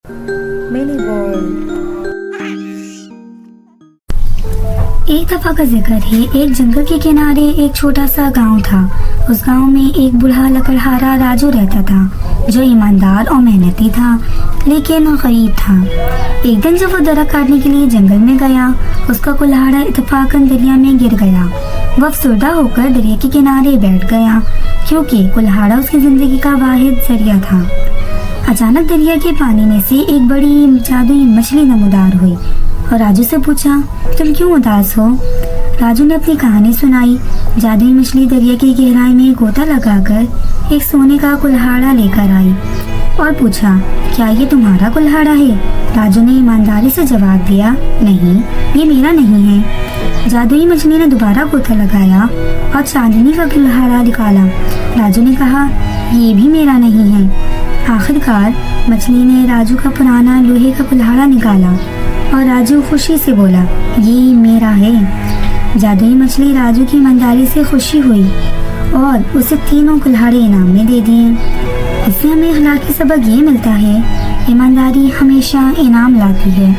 Mini world. ایک دفعہ کا ذکر ہے، ایک جنگل کے کنارے ایک چھوٹا سا گاؤں تھا۔ اس گاؤں میں ایک بوڑھا لکڑہارا راجو رہتا تھا جو ایماندار اور محنتی تھا لیکن غریب تھا۔ ایک دن جب وہ درخت کاٹنے کے لیے جنگل میں گیا، اس کا کلہاڑا اتفاقاً دریا میں گر گیا۔ وہ افسردہ ہو کر دریا کے کنارے بیٹھ گیا کیونکہ کلہاڑا اس کی زندگی کا واحد ذریعہ تھا۔ اچانک دریا کے پانی میں سے ایک بڑی جادوئی مچھلی نمودار ہوئی اور راجو سے پوچھا، تم کیوں اداس ہو؟ راجو نے اپنی کہانی سنائی۔ جادوئی مچھلی دریا کی گہرائی میں گوتا لگا کر ایک سونے کا کلہاڑا لے کر آئی اور پوچھا، کیا یہ تمہارا کلہاڑا ہے؟ راجو نے ایمانداری سے جواب دیا، نہیں، یہ میرا نہیں ہے۔ جادوئی مچھلی نے دوبارہ گوتا لگایا اور چاندنی کا کلہاڑا نکالا۔ راجو نے کہا، یہ بھی میرا نہیں ہے۔ آخر کار مچھلی نے راجو کا پرانا لوہے کا کلہاڑا نکالا اور راجو خوشی سے بولا، یہ میرا ہے۔ جادوئی مچھلی راجو کی ایمانداری سے خوشی ہوئی اور اسے تینوں کلہاڑے انعام میں دے دیے۔ اس سے ہمیں اخلاقی سبق یہ ملتا ہے، ایمانداری ہمیشہ انعام لاتی ہے۔